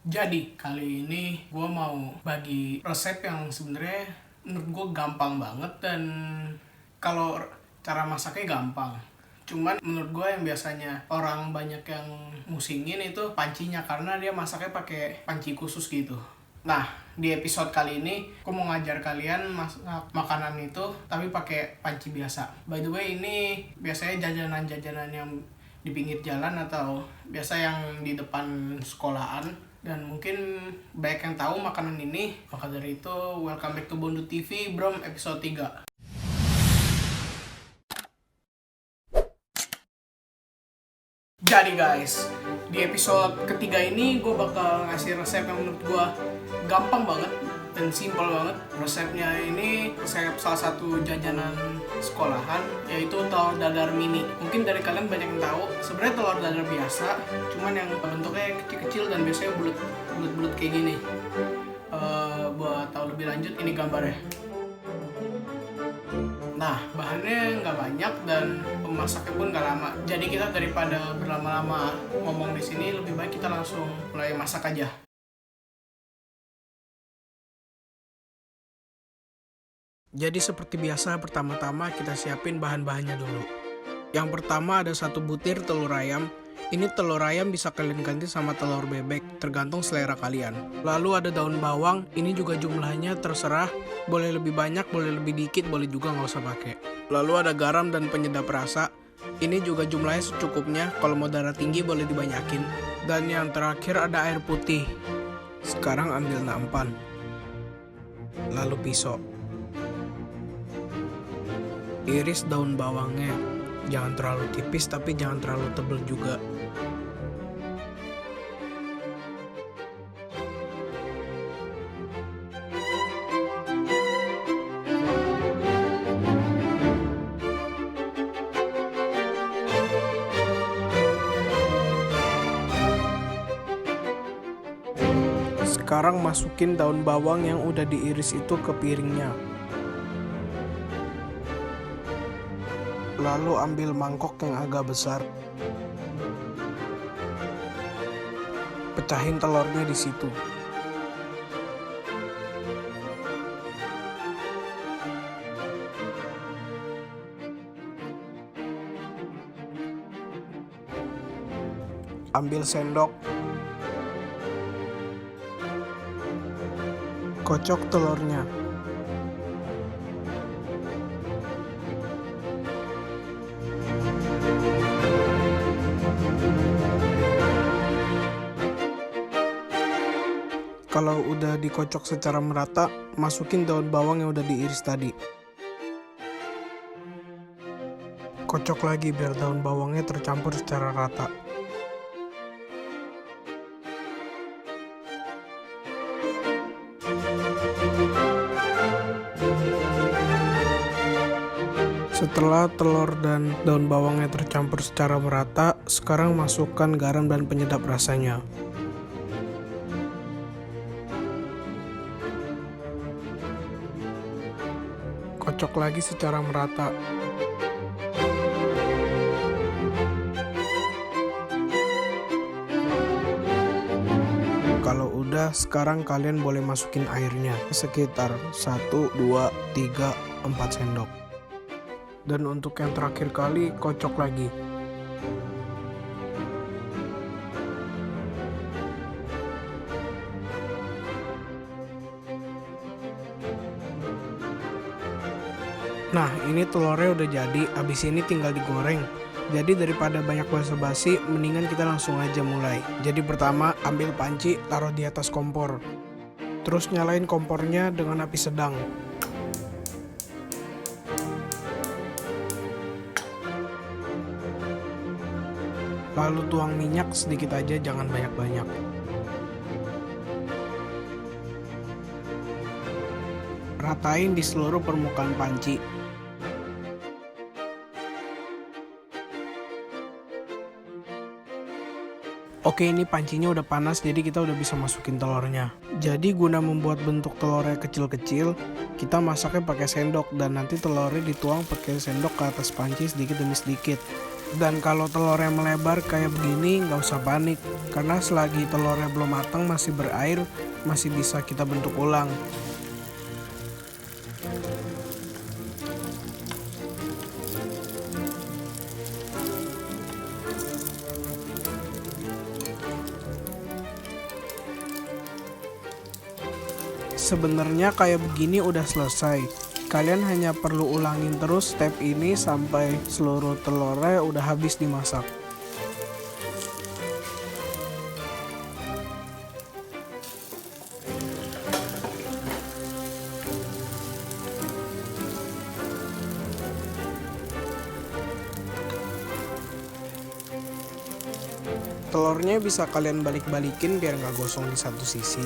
Jadi kali ini gue mau bagi resep yang sebenarnya menurut gue gampang banget dan kalau cara masaknya gampang. Cuman menurut gue yang biasanya orang banyak yang musingin itu pancinya karena dia masaknya pakai panci khusus gitu. Nah, di episode kali ini aku mau ngajar kalian masak makanan itu tapi pakai panci biasa. By the way, ini biasanya jajanan-jajanan yang di pinggir jalan atau biasa yang di depan sekolahan, dan mungkin banyak yang tahu makanan ini. Maka dari itu, welcome back to Bondu TV, Brom episode 3. Jadi guys, di episode ketiga ini gue bakal ngasih resep yang menurut gue gampang banget dan simpel banget. Resepnya ini resep salah satu jajanan sekolahan, yaitu telur dadar mini. Mungkin dari kalian banyak yang tahu, sebenarnya telur dadar biasa, cuman yang bentuknya kecil-kecil dan biasanya bulat-bulat kayak gini. Buat tahu lebih lanjut, ini gambarnya. Nah, bahannya nggak banyak dan pemasaknya pun nggak lama. Jadi kita daripada berlama-lama ngomong di sini, lebih baik kita langsung mulai masak aja. Jadi seperti biasa, pertama-tama kita siapin bahan-bahannya dulu. Yang pertama ada 1 butir telur ayam. Ini telur ayam bisa kalian ganti sama telur bebek, tergantung selera kalian. Lalu ada daun bawang, ini juga jumlahnya terserah, boleh lebih banyak, boleh lebih dikit, boleh juga nggak usah pakai. Lalu ada garam dan penyedap rasa, ini juga jumlahnya secukupnya, kalau mau darah tinggi boleh dibanyakin. Dan yang terakhir ada air putih. Sekarang ambil nampan, lalu pisau. Iris daun bawangnya, jangan terlalu tipis tapi jangan terlalu tebal juga. Sekarang masukin daun bawang yang udah diiris itu ke piringnya. Lalu ambil mangkok yang agak besar. Pecahin telurnya di situ. Ambil sendok. Kocok telurnya. Kalau udah dikocok secara merata, masukin daun bawang yang udah diiris tadi. Kocok lagi biar daun bawangnya tercampur secara rata. Setelah telur dan daun bawangnya tercampur secara merata, sekarang masukkan garam dan penyedap rasanya. Kocok lagi secara merata. Kalau udah, sekarang kalian boleh masukin airnya sekitar 1, 2, 3, 4 sendok. Dan untuk yang terakhir kali, kocok lagi. Nah, ini telurnya udah jadi, abis ini tinggal digoreng. Jadi daripada banyak basa-basi, mendingan kita langsung aja mulai. Jadi pertama, ambil panci, taruh di atas kompor. Terus nyalain kompornya dengan api sedang. Lalu tuang minyak sedikit aja, jangan banyak-banyak. Ratain di seluruh permukaan panci. Oke, ini pancinya udah panas, jadi kita udah bisa masukin telurnya. Jadi guna membuat bentuk telurnya kecil-kecil, kita masaknya pakai sendok dan nanti telurnya dituang pakai sendok ke atas panci sedikit demi sedikit. Dan kalau telurnya melebar kayak begini nggak usah panik, karena selagi telurnya belum matang masih berair, masih bisa kita bentuk ulang. Sebenarnya kayak begini udah selesai. Kalian hanya perlu ulangin terus step ini sampai seluruh telurnya udah habis dimasak. Telurnya bisa kalian balik-balikin biar nggak gosong di satu sisi.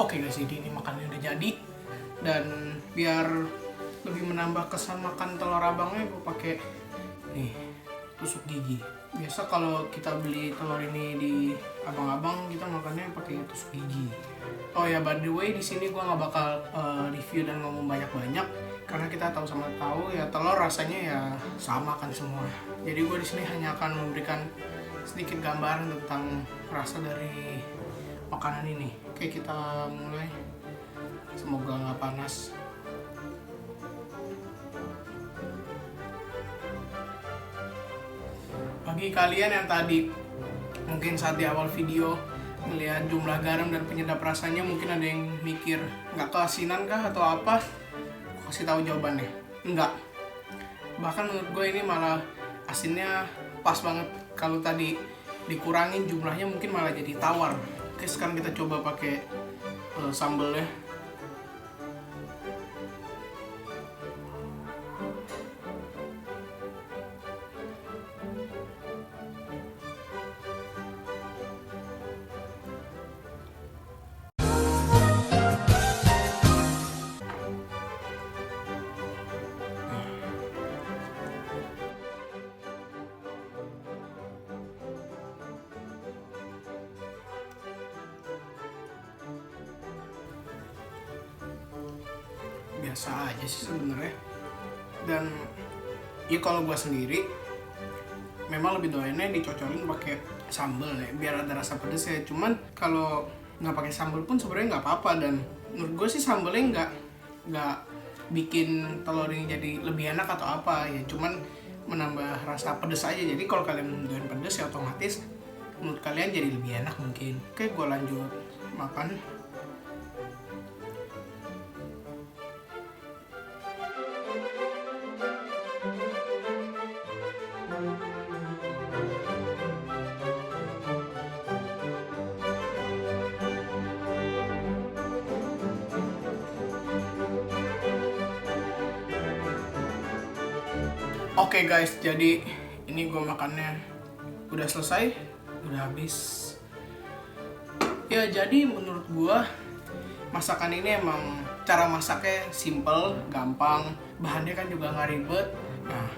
Oke guys, ini makanannya udah jadi. Dan biar lebih menambah kesan makan telur abangnya, gue pakai nih tusuk gigi. Biasa kalau kita beli telur ini di abang-abang, kita makannya pakai tusuk gigi. Oh ya, by the way, di sini gue nggak bakal review dan ngomong banyak-banyak, karena kita tahu sama tahu ya telur rasanya ya sama kan semua. Jadi gue di sini hanya akan memberikan sedikit gambaran tentang rasa dari makanan ini. Oke, kita mulai. Semoga nggak panas. Bagi kalian yang tadi mungkin saat di awal video melihat jumlah garam dan penyedap rasanya, mungkin ada yang mikir nggak keasinan kah atau apa? Aku kasih tahu jawabannya, enggak. Bahkan menurut gue ini malah asinnya pas banget. Kalau tadi dikurangin jumlahnya mungkin malah jadi tawar. Oke, sekarang kita coba pakai sambelnya. Biasa aja sih sebenarnya. Dan ya kalau gue sendiri memang lebih doyannya dicocolin pakai sambal ya, biar ada rasa pedas ya. Cuman kalau nggak pakai sambal pun sebenarnya nggak apa-apa. Dan menurut gue sih sambalnya nggak bikin telur ini jadi lebih enak atau apa ya, cuman menambah rasa pedas aja. Jadi kalau kalian doyan pedas ya otomatis menurut kalian jadi lebih enak mungkin. Oke, gue lanjut makan. Oke guys, jadi ini gue makannya udah selesai, udah habis. Ya jadi menurut gue masakan ini emang cara masaknya simple, gampang, bahannya kan juga nggak ribet. Nah,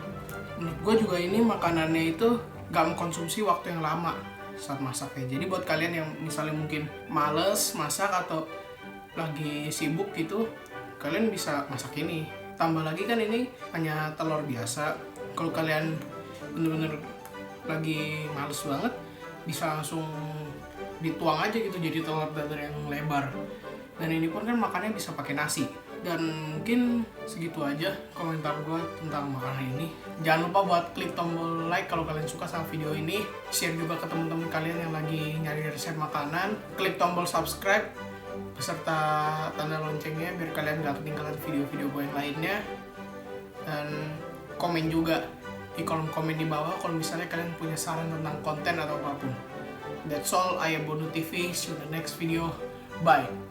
menurut gue juga ini makanannya itu gak mengkonsumsi waktu yang lama saat masaknya. Jadi buat kalian yang misalnya mungkin males masak atau lagi sibuk gitu, kalian bisa masak ini. Tambah lagi kan ini hanya telur biasa. Kalau kalian bener-bener lagi males banget, bisa langsung dituang aja gitu jadi telur dadar yang lebar. Dan ini pun kan makannya bisa pakai nasi. Dan mungkin segitu aja komentar gue tentang makanan ini. Jangan lupa buat klik tombol like kalau kalian suka sama video ini. Share juga ke teman-teman kalian yang lagi nyari resep makanan. Klik tombol subscribe beserta tanda loncengnya biar kalian gak ketinggalan video-video gue yang lainnya. Dan komen juga di kolom komen di bawah kalau misalnya kalian punya saran tentang konten atau apapun. That's all, I am Bono TV. See you in the next video. Bye.